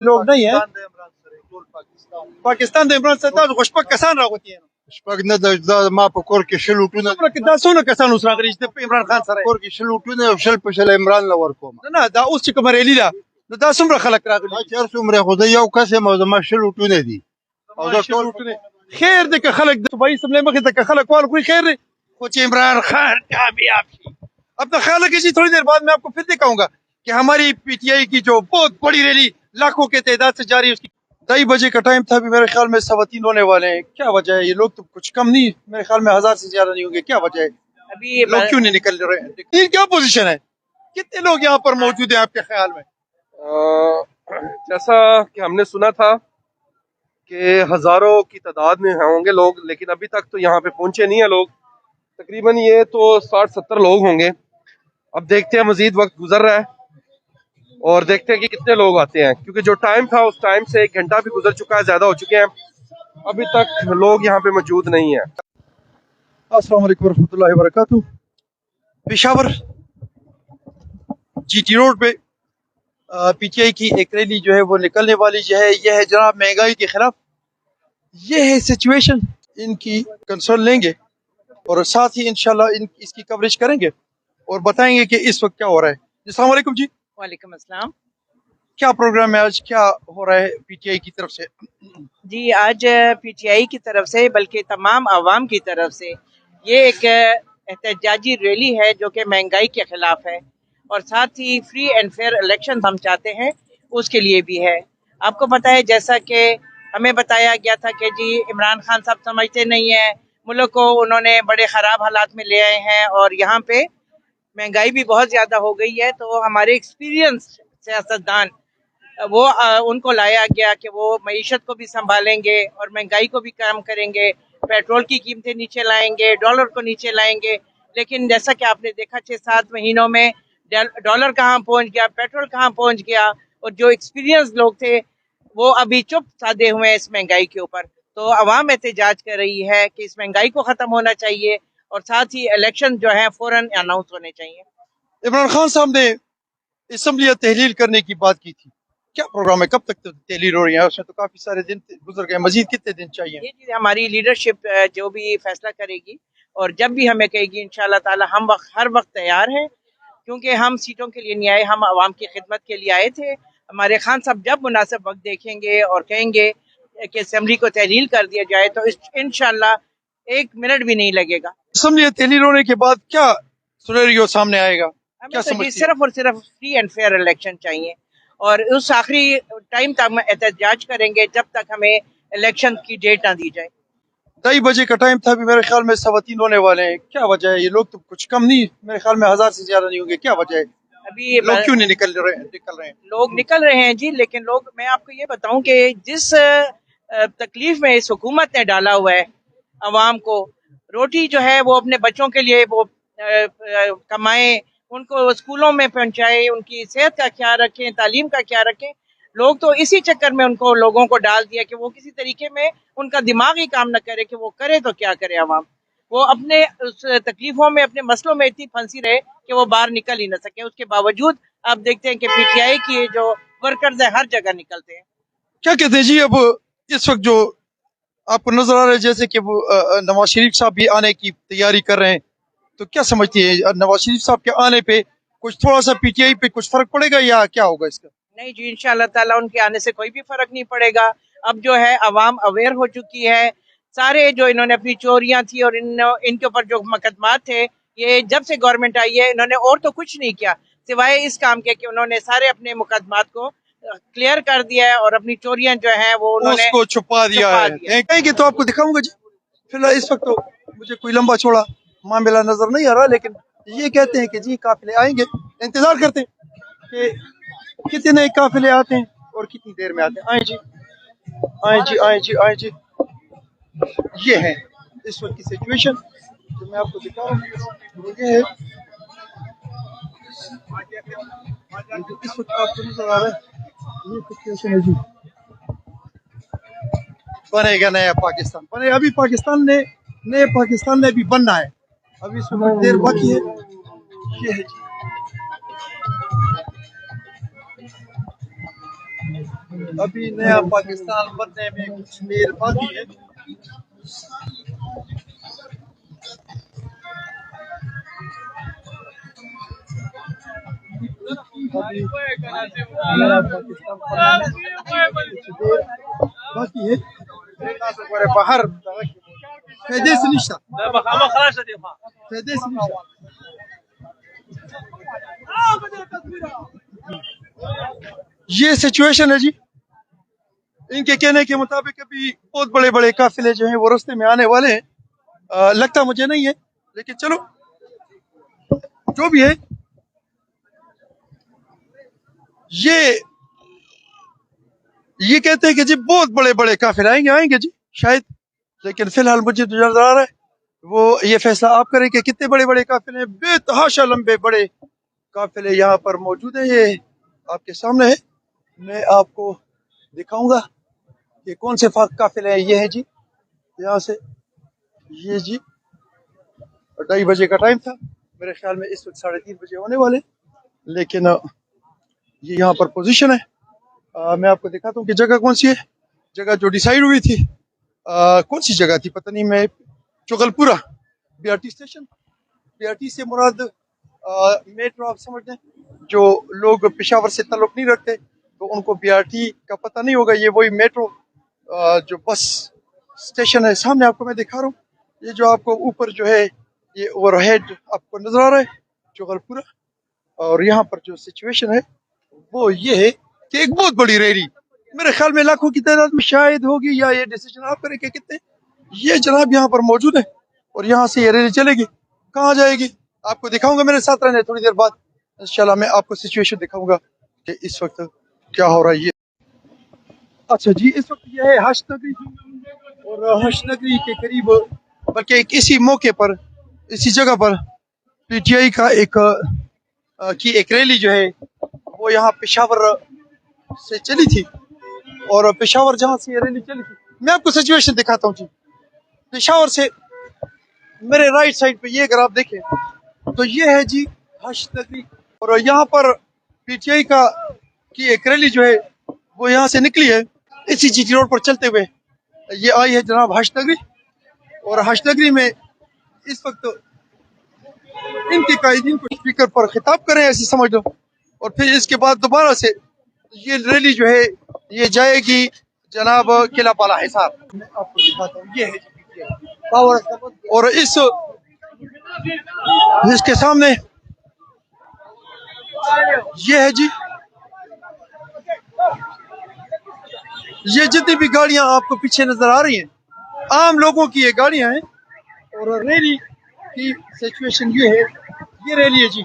لوگ نہیں ہیں پاکستان د عمران سره تاسو خوشبک کسان راغوتي شپږ نه د ما په کور کې شل وټونه دا څونه کسان اوس راغلي چې د عمران خان سره کور کې شل وټونه او شل په شل عمران له ورکوم نه دا اوس چې کوم ریلی ده نو دا څومره خلک راغلي ما چې څومره خو د یو کس یم او زما شل وټونه دي او دا ټول خیر دی که خلک د صوبائی اسمبلی مخې ته که خلک وال کوئی خیر دی خو چې عمران خان کامیاب شي اب خیال ہے کہ تھوڑی دیر بعد میں آپ کو پھر دکھاؤں گا کہ ہماری پی ٹی آئی کی جو بہت بڑی ریلی لاکھوں کے تعداد سے جاری ہے اس کی 2:30 بجے کا ٹائم تھا. ابھی میرے خیال میں 3:15 ہونے والے ہیں. کیا وجہ ہے؟ یہ لوگ تو کچھ کم نہیں، میرے خیال میں 1000 سے زیادہ نہیں ہوں گے. کیا وجہ ہے؟ ابھی لوگ کیوں نہیں نکل رہے ہیں؟ یہ کیا پوزیشن ہے؟ کتنے لوگ یہاں پر موجود ہیں آپ کے خیال میں؟ جیسا کہ ہم نے سنا تھا کہ ہزاروں کی تعداد میں ہوں گے لوگ، لیکن ابھی تک تو یہاں پہ پہنچے نہیں ہیں لوگ. تقریباً یہ تو 60-70 لوگ ہوں گے. اب دیکھتے ہیں، مزید وقت گزر رہا ہے اور دیکھتے ہیں کہ کتنے لوگ آتے ہیں، کیونکہ جو ٹائم تھا اس ٹائم سے 1 گھنٹہ بھی گزر چکا ہے، زیادہ ہو چکے ہیں. ابھی تک لوگ یہاں پہ موجود نہیں ہیں. السلام علیکم ورحمۃ اللہ وبرکاتہ. پشاور جی ٹی روڈ پہ پی ٹی آئی کی ایک ریلی جو ہے وہ نکلنے والی جو ہے، یہ ہے جناب مہنگائی کے خلاف. یہ ہے سچویشن، ان کی کنسرن لیں گے اور ساتھ ہی انشاءاللہ اس کی کوریج کریں گے اور بتائیں گے کہ اس وقت کیا ہو رہا ہے. السلام علیکم جی. وعلیکم السلام. کیا پروگرام ہے آج؟ کیا ہو رہا ہے پی ٹی آئی کی طرف سے؟ جی آج پی ٹی آئی کی طرف سے بلکہ تمام عوام کی طرف سے یہ ایک احتجاجی ریلی ہے جو کہ مہنگائی کے خلاف ہے، اور ساتھ ہی فری اینڈ فیئر الیکشن ہم چاہتے ہیں اس کے لیے بھی ہے. آپ کو پتہ ہے جیسا کہ ہمیں بتایا گیا تھا کہ جی عمران خان صاحب سمجھتے نہیں ہیں ملک کو، انہوں نے بڑے خراب حالات میں لے آئے ہیں اور یہاں پہ مہنگائی بھی بہت زیادہ ہو گئی ہے. تو ہمارے ایکسپیرینس سیاستدان وہ ان کو لایا گیا کہ وہ معیشت کو بھی سنبھالیں گے اور مہنگائی کو بھی کم کریں گے، پیٹرول کی قیمتیں نیچے لائیں گے، ڈالر کو نیچے لائیں گے. لیکن جیسا کہ آپ نے دیکھا 6-7 مہینوں میں ڈالر کہاں پہنچ گیا، پیٹرول کہاں پہنچ گیا، اور جو ایکسپیرینس لوگ تھے وہ ابھی چپ سادے ہوئے ہیں اس مہنگائی کے اوپر. تو عوام احتجاج کر رہی ہے کہ اس مہنگائی کو ختم ہونا چاہیے اور ساتھ ہی الیکشن جو ہیں فوراً اناؤنس ہونے چاہیے. عمران خان صاحب نے اسمبلی تحلیل کرنے کی بات کی تھی، کیا پروگرام ہے؟ کب تک تحلیل ہو رہی ہے؟ اس میں تو کافی سارے دن گزر گئے، مزید کتنے دن چاہیے؟ یہ چیز ہماری لیڈرشپ جو بھی فیصلہ کرے گی اور جب بھی ہمیں کہے گی انشاءاللہ تعالی ہم ہر وقت تیار ہیں، کیونکہ ہم سیٹوں کے لیے نہیں آئے، ہم عوام کی خدمت کے لیے آئے تھے. ہمارے خان صاحب جب مناسب وقت دیکھیں گے اور کہیں گے کہ اسمبلی کو تحلیل کر دیا جائے تو انشاءاللہ 1 منٹ بھی نہیں لگے گا. اسمبلی تحلیل ہونے کے بعد کیا سینیریو سامنے آئے گا؟ ہمیں تو جی صرف اور صرف فری اینڈ فیئر الیکشن چاہیے، اور اس آخری ٹائم تک ہم احتجاج کریں گے جب تک ہمیں الیکشن کی ڈیٹ نہ دی جائے. 2:30 بجے کا ٹائم تھا، ابھی میرے خیال میں 3:15 ہونے والے ہیں. کیا وجہ ہے؟ یہ لوگ تو کچھ کم نہیں، میرے خیال میں 1000 سے زیادہ نہیں ہوں گے. کیا وجہ ہے؟ ابھی لوگ کیوں نہیں نکل رہے ہیں؟ لوگ نکل رہے ہیں جی، لیکن لوگ، میں آپ کو یہ بتاؤں کہ جس تکلیف میں اس حکومت نے ڈالا ہوا ہے عوام کو، روٹی جو ہے وہ اپنے بچوں کے لیے وہ کمائیں، ان کو اسکولوں میں پہنچائے، ان کی صحت کا خیال رکھیں، تعلیم کا خیال رکھیں. لوگ تو اسی چکر میں ان کو لوگوں کو ڈال دیا کہ وہ کسی طریقے میں ان کا دماغ ہی کام نہ کرے کہ وہ کرے تو کیا کرے. عوام وہ اپنے اس تکلیفوں میں، اپنے مسئلوں میں اتنی پھنسی رہے کہ وہ باہر نکل ہی نہ سکے. اس کے باوجود آپ دیکھتے ہیں کہ پی ٹی آئی کی جو ورکرز ہیں ہر جگہ نکلتے ہیں. کیا کہتے ہیں جی؟ اب اس وقت جو آپ کو نظر آ رہا ہے جیسے کہ وہ نواز شریف صاحب بھی آنے کی تیاری کر رہے ہیں، تو کیا سمجھتی ہے نواز شریف صاحب کے آنے پہ کچھ تھوڑا سا پی ٹی آئی پہ کچھ فرق پڑے گا یا کیا ہوگا اس کا؟ نہیں جی، انشاءاللہ تعالیٰ ان کے آنے سے کوئی بھی فرق نہیں پڑے گا. اب جو ہے عوام اویئر ہو چکی ہے. سارے جو انہوں نے اپنی چوریاں تھی اور ان کے اوپر جو مقدمات تھے، یہ جب سے گورنمنٹ آئی ہے انہوں نے اور تو کچھ نہیں کیا سوائے اس کام کے کہ انہوں نے سارے اپنے مقدمات کو کلیئر کر دیا ہے اور اپنی چوریاں جو ہیں وہ انہوں نے اس کو چھپا دیا ہے. کہیں گے تو آپ کو دکھاؤں گا جی. فی الحال اس وقت تو مجھے کوئی لمبا چھوڑا معاملہ نظر نہیں آ رہا، لیکن یہ کہتے ہیں کہ جی قافلے آئیں گے. انتظار کرتے ہیں کہ کتنے قافلے آتے ہیں اور کتنی دیر میں آتے ہیں. آئیں جی، آئیں جی، آئیں جی، آئیں جی. یہ ہے اس وقت کی سچویشن جو میں آپ کو دکھا رہا ہوں. یہ ہے جو اس وقت آپ کو نظر آ رہا ہے، یہ سچویشن ہے جی. بنے گا نیا پاکستان، بنے. ابھی پاکستان نے نئے پاکستان نے بھی بننا ہے، ابھی اس وقت دیر باقی ہے. یہ ہے جی. ابھی نیا پاکستان بننے میں کچھ دیر باقی ہے. ابھی نیا پاکستان بننے میں کچھ دیر باقی ہے. باہر فیدیس نشتا فیدیس نشتا. یہ سچویشن ہے جی. ان کے کہنے کے مطابق ابھی بہت بڑے بڑے قافلے جو ہیں وہ رستے میں آنے والے ہیں. لگتا مجھے نہیں ہے لیکن چلو جو بھی ہے. یہ کہتے ہیں کہ جی بہت بڑے بڑے قافلے آئیں گے جی شاید. لیکن فی الحال مجھے جو نظر آ رہا ہے وہ یہ فیصلہ آپ کریں کہ کتنے بڑے بڑے قافلے ہیں. بے تحاشا لمبے بڑے قافلے یہاں پر موجود ہیں. یہ آپ کے سامنے ہے. میں آپ کو دکھاؤں گا کہ کون سے قافلے ہیں. یہ ہے جی یہاں سے. یہ جی 2:30 بجے کا ٹائم تھا. میرے خیال میں اس وقت 3:30 بجے ہونے والے. لیکن یہ یہاں پر پوزیشن ہے. میں آپ کو دکھاتا ہوں کہ جگہ کون سی ہے. جگہ جو ڈیسائیڈ ہوئی تھی کون سی جگہ تھی پتہ نہیں. میں چغل پورہ BRT اسٹیشن. BRT سے مراد میٹرو آپ سمجھ لیں. جو لوگ پشاور سے تعلق نہیں رکھتے تو ان کو BRT کا پتہ نہیں ہوگا. یہ وہی میٹرو جو بس اسٹیشن ہے. سامنے آپ کو میں دکھا رہا ہوں. یہ جو آپ کو اوپر جو ہے یہ اوور ہیڈ آپ کو نظر آ رہا ہے چغل پورہ. اور یہاں پر جو سچویشن ہے وہ یہ ہے کہ ایک بہت بڑی ریلی میرے خیال میں لاکھوں کی تعداد میں شاید ہوگی. یا یہ ڈیسیجن آپ کریں کہ کتنے. یہ جناب یہاں پر موجود ہے اور یہاں سے یہ ریلی چلے گی. کہاں جائے گی آپ کو دکھاؤں گا. میرے ساتھ رہنے تھوڑی دیر بعد انشاءاللہ میں آپ کو سچویشن دکھاؤں گا کہ اس وقت کیا ہو رہا ہے. یہ اچھا جی اس وقت یہ ہے ہشت نگری. اور ہشت نگری کے قریب بلکہ اسی موقع پر اسی جگہ پر PTI کا ایک ریلی جو ہے وہ یہاں پشاور سے چلی تھی. اور پشاور جہاں سے یہ ریلی چلی تھی میں آپ کو سچویشن دکھاتا ہوں جی. پشاور سے میرے رائٹ سائڈ پہ یہ اگر آپ دیکھیں تو یہ ہے جی ہشت نگری. اور یہاں پر PTI کی ایک ریلی جو ہے وہ یہاں سے نکلی ہے اسی GT روڈ پر چلتے ہوئے. یہ آئی ہے جناب ہشت نگری. اور ہشت نگری میں اس وقت ان کے قائدین کو اسپیکر پر خطاب کریں ایسے سمجھ لو. اور پھر اس کے بعد دوبارہ سے یہ ریلی جو ہے یہ جائے گی جناب قلعہ بالا حصار. میں آپ کو دکھاتا ہوں. یہ ہے اور اس کے سامنے یہ ہے جی یہ جتنی بھی گاڑیاں آپ کو پیچھے نظر آ رہی ہیں عام لوگوں کی یہ گاڑیاں ہیں. اور ریلی کی سچویشن یہ ہے. یہ ریلی ہے جی.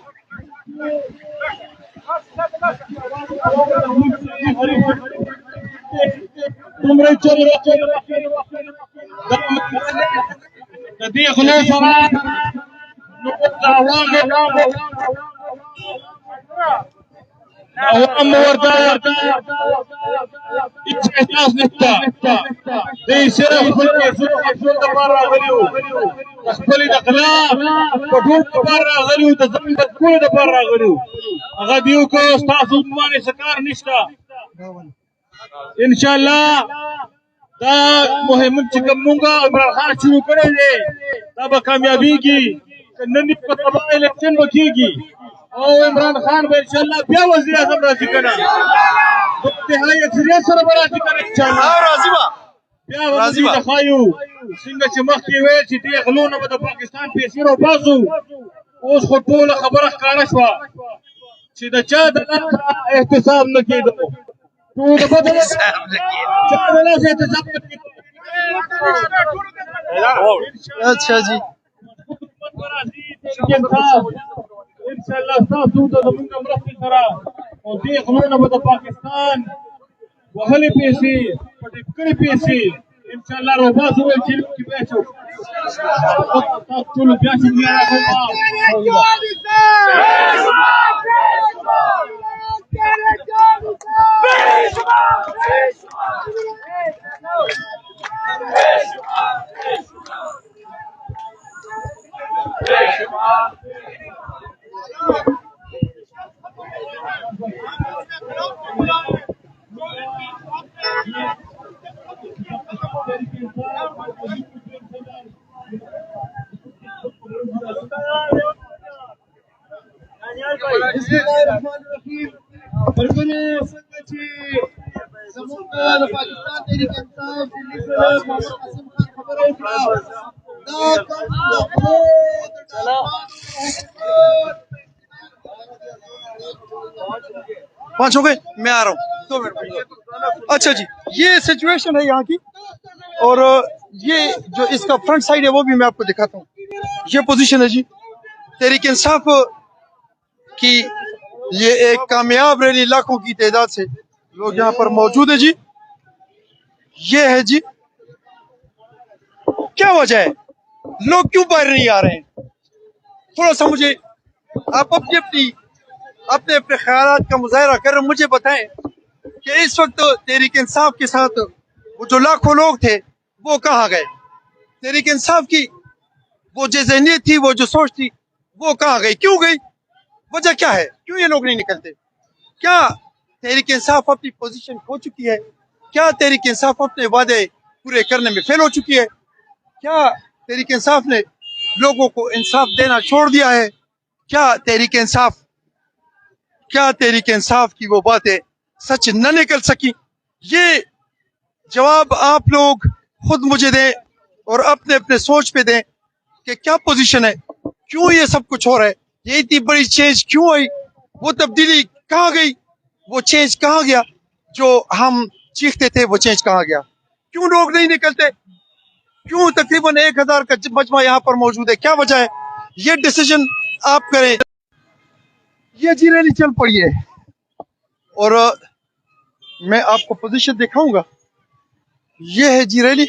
احساس نشته دی صرف خپل دپاره راغلي وو خپلې د غلا په ټول دپاره راغلي وو د ځان د ټولو دپاره راغلي وو هغه دې وکړو ستاسو باندې څه کار نشته انشاءالله دا مهم چې کوم مونږ عمران خان شروع کړی دی دا به کامیابېږي که نن په سبا الیکشن به کېږي او عمران خان به انشاءالله بیا وزیر اعظم راځي که نه انتهایی اکثریت سره به راځي که نه انشاءالله بیا به موږ ته ښایو څنګه چې مخکې ویل چې دې غلو نه به د پاکستان پیسې راوباسو اوس خو ټوله خبره ښکاره شوه چې د چا د لاس احتساب نه کېدو ټول د بدن چا د لاس احتساب نه کېدو اچھا جی انشاءالله ستاسو د زموږ مرستې سره او دې غلو نه به د پاکستان وهلې پیسې پټې کړې پیسې انشاءالله راوباسو ویل چې کې بیا شو تاسو ټولو بیا چې بیا پاکستان تحریک انصاف دلی صدر محمد قاسم خان خبر اٹھا پانچ ہو گئے میں آ رہا ہوں 2 منٹ. اچھا جی یہ سچویشن ہے یہاں کی اور یہ جو اس کا فرنٹ سائڈ ہے وہ بھی میں آپ کو دکھاتا ہوں. یہ پوزیشن ہے جی تحریک انصاف کی یہ ایک کامیاب ریلی لاکھوں کی تعداد سے لوگ یہاں پر موجود ہیں جی. یہ ہے جی کیا وجہ ہے لوگ کیوں باہر نہیں آ رہے ہیں تھوڑا سا مجھے آپ اپنے خیالات کا مظاہرہ کر رہے مجھے بتائیں کہ اس وقت تحریک انصاف کے ساتھ وہ جو لاکھوں لوگ تھے وہ کہاں گئے. تحریک انصاف کی وہ جو ذہنیت تھی وہ جو سوچ تھی وہ کہاں گئی کیوں گئی وجہ کیا ہے کیوں یہ لوگ نہیں نکلتے. کیا تحریک انصاف اپنی پوزیشن کھو چکی ہے کیا تحریک انصاف اپنے وعدے پورے کرنے میں فیل ہو چکی ہے کیا تحریک انصاف نے لوگوں کو انصاف دینا چھوڑ دیا ہے کیا تحریک انصاف کی وہ باتیں سچ نہ نکل سکی. یہ جواب آپ لوگ خود مجھے دیں اور اپنے اپنے سوچ پہ دیں کہ کیا پوزیشن ہے کیوں یہ سب کچھ ہو رہا ہے یہ اتنی بڑی چینج کیوں آئی وہ تبدیلی کہاں گئی وہ چینج کہاں گیا جو ہم چیختے تھے وہ چینج کہاں گیا کیوں لوگ نہیں نکلتے کیوں تقریباً 1000 کا مجمع یہاں پر موجود ہے کیا وجہ ہے یہ ڈیسیجن آپ کریں. یہ جی ریلی چل پڑی ہے اور میں آپ کو پوزیشن دکھاؤں گا. یہ ہے جی ریلی